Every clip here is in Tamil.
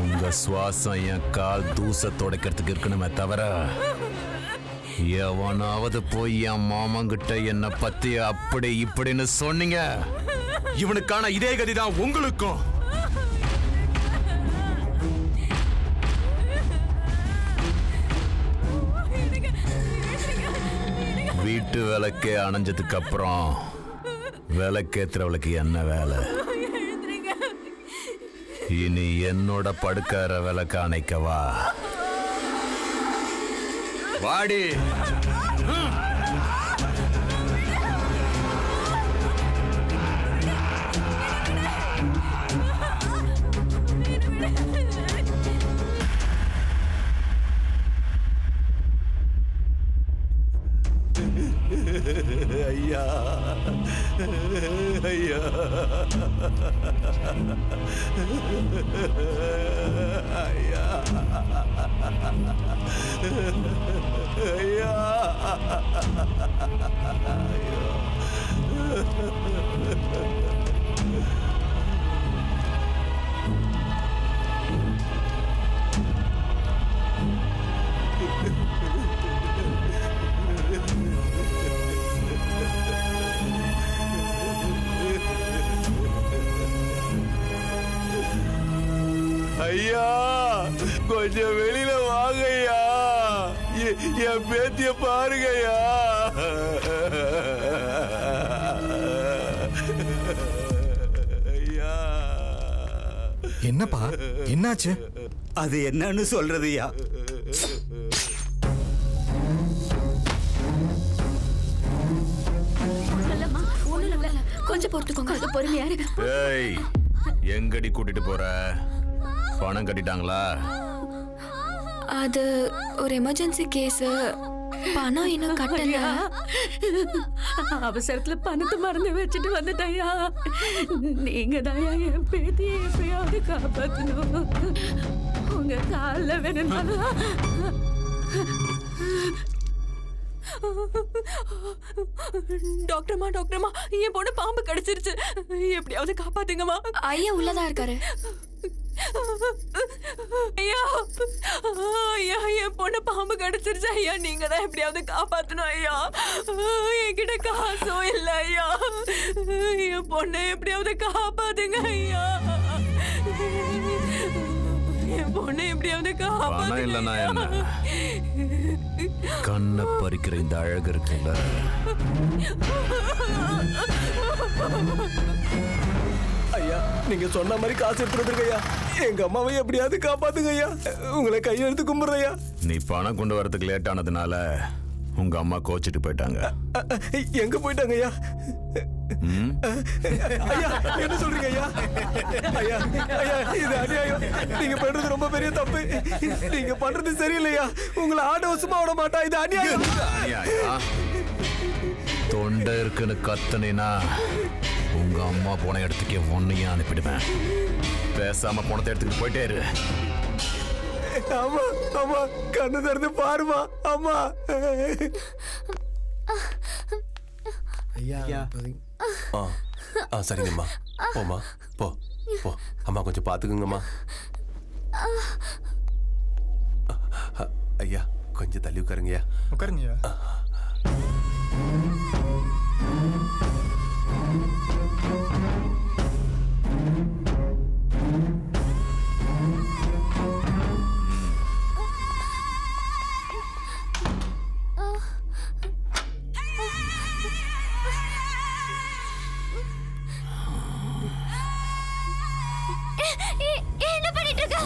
உங்க சுவாசம் என் கால் தூச துடைக்கிறதுக்கு இருக்கணுமே தவிர எவனாவது போய் என் மாமங்கிட்ட என்ன பத்தி அப்படி இப்படின்னு சொன்னீங்க, இவனுக்கான இதே கதிதான் உங்களுக்கும். வீட்டு விளக்கே அணைஞ்சதுக்கு அப்புறம் விளக்கேத்துறவளுக்கு என்ன வேலை? இனி என்னோட படுக்கிற விளக்க அணைக்கவா? வாடி. ஐயா ஐயா ஐயா ஐயா ஐயா கொஞ்சம் வெளியில வாங்கய்யா, என் பேத்திய பாருங்கய்யா. ஐயா என்னப்பா என்னாச்சு? அது என்னன்னு சொல்றதுயா? கொஞ்சம் பொறுத்துக்கோங்க, அது பொறுமையா இருக்கு. ஏய், எங்கடி கூட்டிட்டு போற? பணம் கட்டிட்டாங்களா? அது ஒரு எமர்ஜென்சி கேஸ், பணம் இன்னும் கட்டல. அவசரத்துல பணத்தை மறந்து வச்சுட்டு வந்துட்டயா. நீங்க தான் என் பேத்தியை எப்பயாவது காப்பாத்தணும். உங்க காலில் வேணும்னாலும். டாக்டர்மா டாக்டர்மா, என் பொண்ணு பாம்பு கடிச்சிருச்சு, எப்படியாவது காப்பாத்துங்கம்மா. ஐயா உள்ளதா இருக்காரு. ஐயா ஐயா, என் பொண்ணு பாம்பு கடிச்சிருச்சு ஐயா, நீங்க தான் எப்படியாவது காப்பாத்தணும் ஐயா. என்கிட்ட காசும் இல்ல ஐயா, என் பொண்ணை எப்படியாவது காப்பாத்துங்க ஐயா. என் பொண்ணை எப்படியாவது காப்பாத்துங்க. இல்லைன்னா என்ன? கண்ணை பறிக்கிற இந்த அழகு இருக்குல்ல, ஐயா நீங்க சொன்ன மாதிரி காசு எடுத்துருங்க ஐயா. எங்க அம்மாவை எப்படியாவது காப்பாத்துங்க ஐயா. உங்களை கையெழுத்து கும்பிடுறையா. நீ பணம் கொண்டு வரதுக்கு லேட் ஆனதுனால உங்க அம்மா கோச்சிட்டு போயிட்டாங்க. எங்க போயிட்டாங்க ஐயா? ஐயா என்ன சொல்றீங்க ஐயா? ஐயா ஐயா இது அநியாயம். நீங்க பண்றது ரொம்ப பெரிய தப்பு. நீங்க பண்றது சரியில்லையா. உங்களை ஆட சும்மா விட மாட்டா. இது அநியாயம். தொண்டை இருக்குன்னு கத்தனா உங்க அம்மா போன இடத்துக்கே ஒன்னையும் அனுப்பிடுவேன். பேசாம போனதை எடுத்துக்கிட்டு போயிட்டே இரு. ஆமா ஆமா, கண்ணு திறந்து பாருமா. ஆமா ஐயா சரிங்கம்மா, போமா போ போ. அம்மா கொஞ்சம் பாத்துக்குங்கம்மா. ஐயா கொஞ்சம் தள்ளி உட்காருங்கய்யா. உட்காருங்கய்யா. என்ன பண்ணிட்டு இருக்க?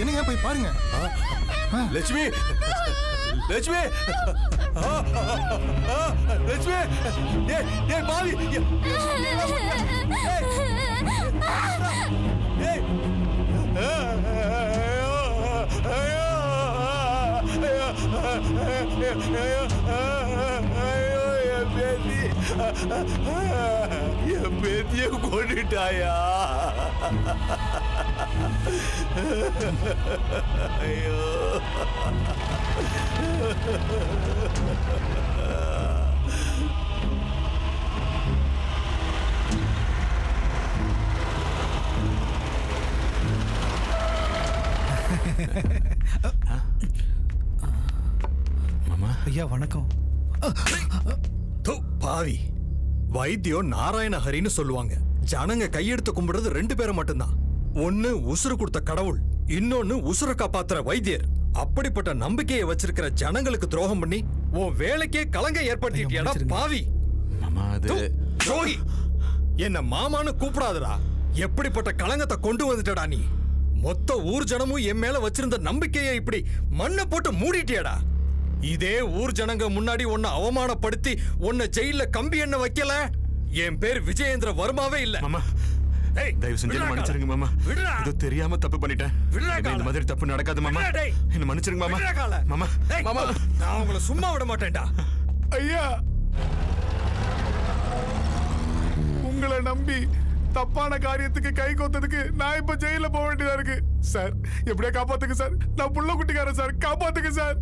என்னங்க போய் பாருங்க. லட்சுமி லட்சுமி லட்சுமி, ஏ பாவி, என் பேத்திய கொண்டுட்டாயா? ஐயோ மாமா ஐயா வணக்கம். பாவி, வைத்தியம் நாராயண ஹரின்னு சொல்லுவாங்க. ஜனங்க கையெடுத்து கும்பிடுறது 2 பேரை மட்டும்தான். ஒன்னு உசுறு கொடுத்த கடவுள், இன்னொன்னு உசுரை காப்பாத்துற வைத்தியர். அப்படிப்பட்ட நம்பிக்கையை வச்சிருக்கிற ஜனங்களுக்கு துரோகம் பண்ணி உன் வேலைக்கே கலங்க ஏற்படுத்திட்டியாடா பாவி. மாமா அது துரோகி, என்ன மாமான்னு கூப்பிடாதடா. எப்படிப்பட்ட களங்கத்தை கொண்டு வந்துட்டடா நீ. மொத்த ஊர் ஜனமும் என் மேல வச்சிருந்த நம்பிக்கையை இப்படி மண்ணை போட்டு மூடிட்டியாடா. இதே ஊர் ஜனங்க முன்னாடி உன்னை அவமானப்படுத்தி உன்னை ஜெயில கம்பி எண்ணெய் வைக்கல, என் பேர் விஜயேந்திர வர்மாவே இல்ல. மாமா தயவு செஞ்சு மன்னிச்சிருங்க மாமா. இது தெரியாம தப்பு பண்ணிட்டேன். இந்த மாதிரி தப்பு நடக்காது மாமா. என்ன மன்னிச்சிருங்க மாமா. மாமா மாமா நான் உங்களை சும்மா விட மாட்டேன்டா. ஐயா, உங்களை நம்பி தப்பான காரியத்துக்கு கை கோத்ததுக்கு நான் இப்ப ஜெயில போக வேண்டியதா இருக்கு சார். எப்படியா காப்பாத்துங்க சார். நான் புள்ள குட்டிக்காரன் சார், காப்பாத்துங்க சார்.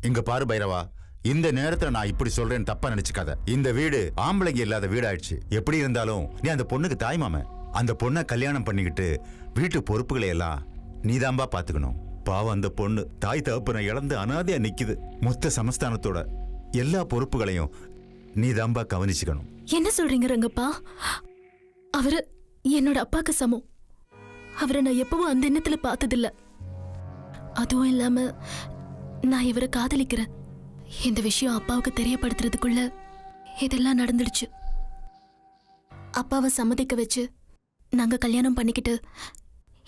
இங்க பாரு பைரவா, இந்த நேரத்துல நான் இப்படி சொல்றேன்னு தப்பா நினைச்சுக்காத. இந்த வீடு ஆம்பளைங்க இல்லாத வீடாயிடுச்சு. எப்படி இருந்தாலும் நீ அந்த பொண்ணுக்கு தாய்மாமன். அந்த பொண்ணை கல்யாணம் பண்ணிக்கிட்டு வீட்டு பொறுப்புகளை எல்லாம் நீதாம்பா பாத்துக்கணும். பாவம், அந்த பொண்ணு தாய் தகப்பனை இழந்து அனாதையா நிக்குது. மொத்த சமஸ்தானத்தோட எல்லா பொறுப்புகளையும் நீதாம்பா கவனிச்சுக்கணும். என்ன சொல்றீங்க ரங்கப்பா? அவரு என்னோட அப்பாக்கு சமம். அவரை நான் எப்பவும் அந்த எண்ணத்துல பார்த்ததில்ல. அதுவும் இல்லாம நான் இவரை காதலிக்கிறேன். இந்த விஷயம் அப்பாவுக்கு தெரியப்படுத்துறதுக்குள்ள இதெல்லாம் நடந்துடுச்சு. அப்பாவை சம்மதிக்க வச்சு நாங்க கல்யாணம் பண்ணிக்கிட்டு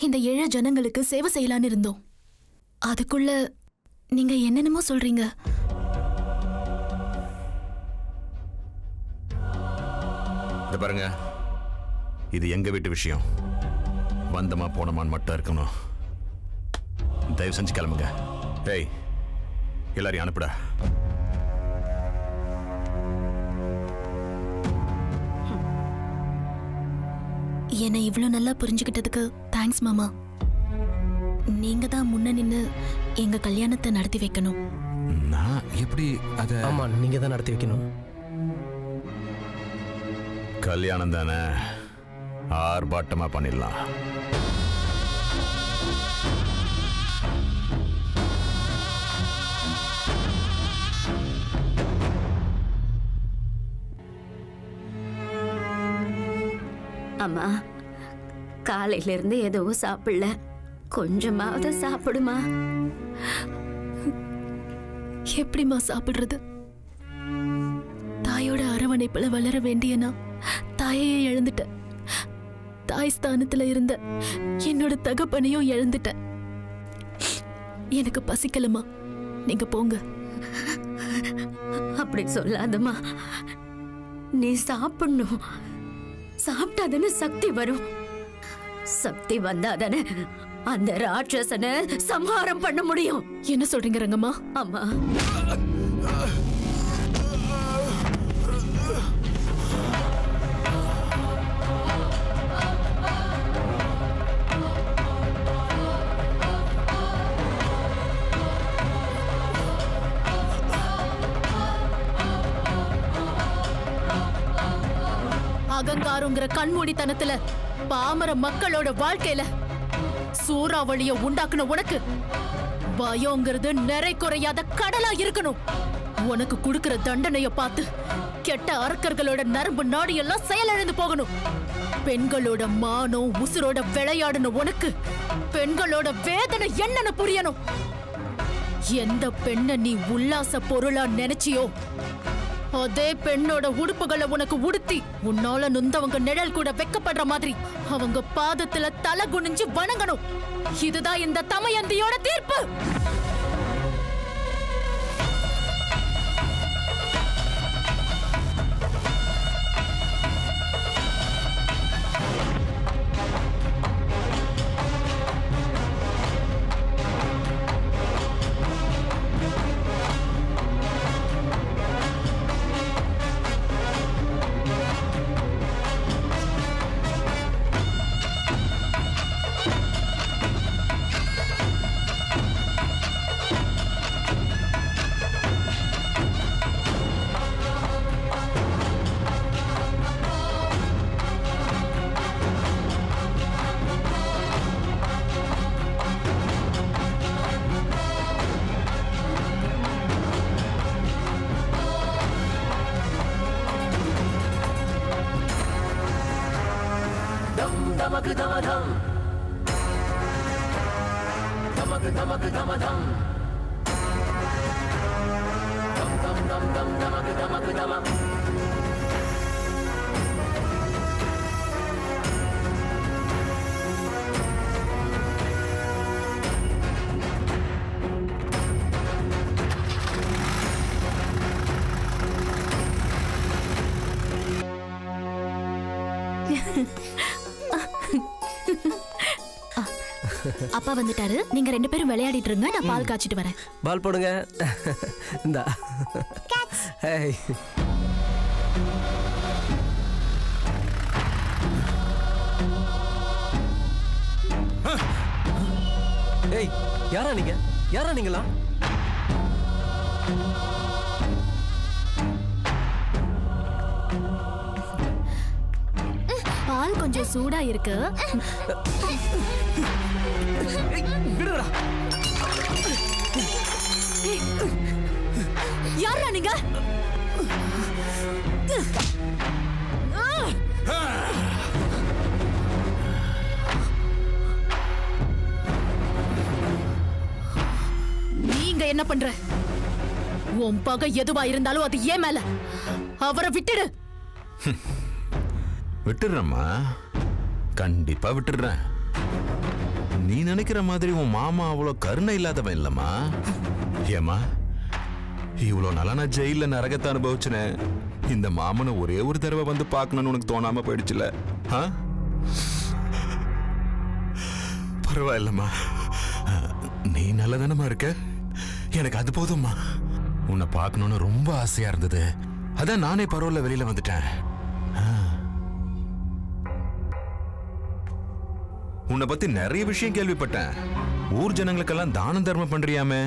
இந்த 7 ஜனங்களுக்கு சேவை செய்யலான்னு இருந்தோம். அதுக்குள்ள நீங்க என்னென்னமோ சொல்றீங்க. பாருங்க, இது எங்க வீட்டு விஷயம். வந்தமா போனமான்னு மட்டும் இருக்கணும். தயவு செஞ்சு கிளம்புங்க. ஏய், எல்லாரையும் அனுப்புடா. என்னை இவ்வளவு நல்லா புரிஞ்சுக்கிட்டதுக்கு தேங்க்ஸ் மாமா. நீங்க தான் முன்ன நின்னு எங்க கல்யாணத்தை நடத்தி வைக்கணும். நான் எப்படி அத? ஆமா, நீங்க தான் நடத்தி வைக்கணும். கல்யாணம் தானே, ஆர்ப்பாட்டமா பண்ணிடலாம். அம்மா, காலையில இருந்து எதுவும் சாப்பிடல, கொஞ்சமாவது சாப்பிடுமா. எப்படிமா சாப்பிடுறது? தாயோட அரவணைப்புல வளர வேண்டியனா தாயையே இழந்துட்டேன். தாய் ஸ்தானத்துல இருந்த என்னோட தகப்பனையும் இழந்துட்டேன். எனக்கு பசிக்கலமா, நீங்க போங்க. அப்படி சொல்லாதம்மா, நீ சாப்பிடணும். சாப்பிட்டாதானே சக்தி வரும். சக்தி வந்தாதானே அந்த ராட்சசனை சம்ஹாரம் பண்ண முடியும். என்ன சொல்றீங்க ரங்கம்மா? அம்மா, அகங்காரங்கிற கண்மூடித்தனத்துல பாமர மக்களோட வாழ்க்கையில சூறாவளிய உண்டாக்குன உனக்கு பயங்கிறது நிறை குறையாத கடலா இருக்கணும். உனக்கு கொடுக்கிற தண்டனைய பார்த்து கெட்ட அரக்கர்களோட நரம்பு நாடி எல்லாம் செயலிழந்து போகணும். பெண்களோட மானம் உசுரோட விளையாடுன உனக்கு பெண்களோட வேதனை என்னன்னு புரியணும். எந்த பெண்ணை நீ உல்லாச பொருளா நினைச்சியோ அதே பெண்ணோட உடுப்புகளை உனக்கு உடுத்தி உன்னால நொந்தவங்க நிழல் கூட வெக்கப்படுற மாதிரி அவங்க பாதத்துல தலை குனிஞ்சு வணங்கணும். இதுதான் இந்த தமயந்தியோட தீர்ப்பு. அப்பா வந்துட்டாரு. நீங்க 2 பேரும் விளையாடிட்டு இருங்க, நான் பால் காய்ச்சிட்டு வரேன். பால் போடுங்க. இந்தா. ஏய். ஏய், யாரா நீங்க? யாரா நீங்களா? பால் கொஞ்சம் சூடா இருக்கு. விடுடா. யாரா நீங்க? நீங்க என்ன பண்ற? உன் பகை எதுவா இருந்தாலும் அது ஏன் மேல. அவரை விட்டுடு. விட்டுடுறேம்மா, கண்டிப்பா விட்டுடுறேன். நீ நினைக்கிற மாதிரி உன் மாமா அவ்வளோ கருணை இல்லாதவன் இல்லம்மா. ஏமா, இவ்வளோ நாளா நான் ஜெயில நரகத்தை அனுபவிச்சேன். இந்த மாமனை ஒரே ஒரு தடவை வந்து பார்க்கணும்னு உனக்கு தோணாம போயிடுச்சுல? பரவாயில்லம்மா, நீ நல்லதானமா இருக்க. எனக்கு அது போதும்மா. உன்னை பார்க்கணும்னு ரொம்ப ஆசையா இருந்தது. அதான் நானே பரவாயில்ல வெளியில வந்துட்டேன். உன்னை பத்தி நிறைய விஷயம் கேள்விப்பட்டேன். ஊர் ஜனங்களுக்கெல்லாம் தானம் தர்மம் பண்றியாமே,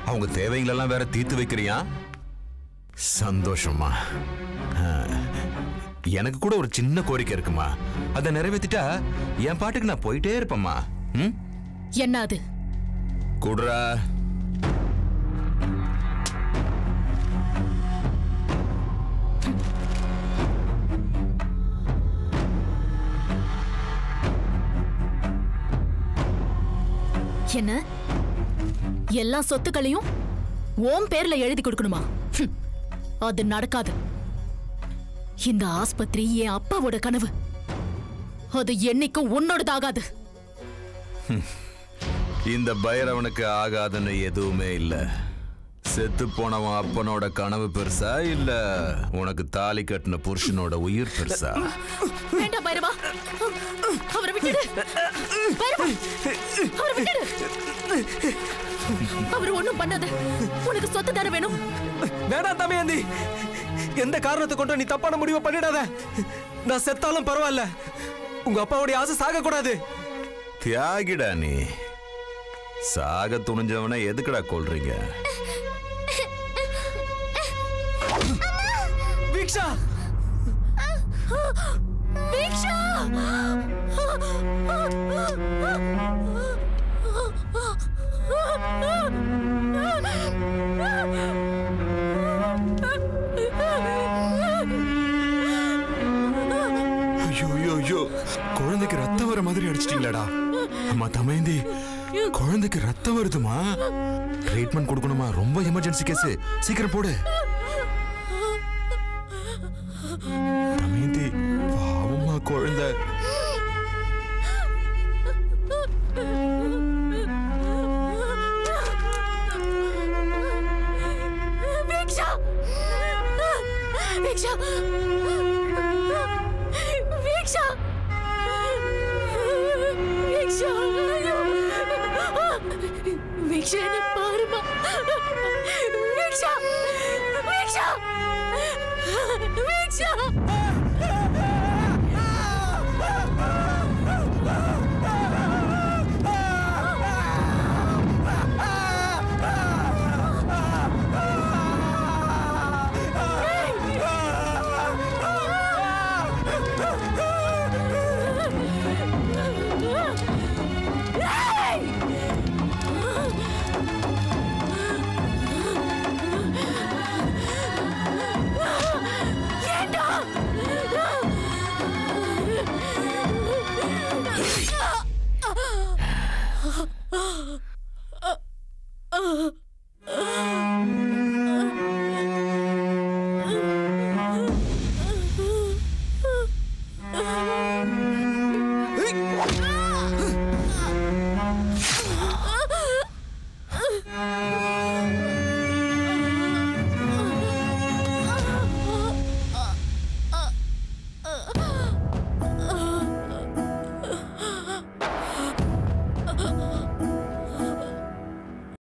அவங்க தேவைகளெல்லாம் வேற தீர்த்து வைக்கிறியா? சந்தோஷமா. எனக்கு கூட ஒரு சின்ன கோரிக்கை இருக்குமா, அதை நிறைவேற்றிட்டா என் பாட்டுக்கு நான் போயிட்டே இருப்பேம்மா. என்ன அது? குடுறா. என்ன, எல்லா சொத்துக்களையும் ஓம் பேர்ல எழுதி கொடுக்கணுமா? அது நடக்காது. இந்த ஆஸ்பத்திரி என் அப்பாவோட கனவு. அது என்னைக்கும் உன்னோடதாகாது. இந்த பைரவனுக்கு ஆகாதுன்னு எதுவுமே இல்ல. செத்து போனவன் அப்பனோட கனவு பெருசா, இல்ல உனக்கு தாலி கட்டின புருஷனோட உயிர் பெருசா? வேண்டாம் பைரவா, அவரை விட்டுடு. பைரவா, அவரை விட்டுடு. அவர் ஒண்ணும் பண்ணாத. உனக்கு சொத்து தர வேணும். வேண்டாம் தமயந்தி, எந்த காரணத்தை கொண்டு நீ தப்பான முடிவை பண்ணிடாத. நான் செத்தாலும் பரவாயில்ல, உங்க அப்பாவுடைய ஆசை சாக கூடாது. தியாகிடா நீ. சாக துணிஞ்சவனை எதுக்குடா கொல்றீங்க? வீக்ஷா, வீக்ஷா, ஐயோ, குழந்தைக்கு ரத்தம் வர மாதிரி அடிச்சிட்டீங்களாடா. அம்மா தமயந்தி, குழந்தைக்கு ரத்தம் வருதுமா. ட்ரீட்மெண்ட் கொடுக்கணுமா, ரொம்ப எமர்ஜென்சி கேஸ். சீக்கிரம் போடு. வீக்ஷா வீக்ஷா வீக்ஷா என்ன பாருமா வீக்ஷா வீக்ஷா வீக்ஷா Oh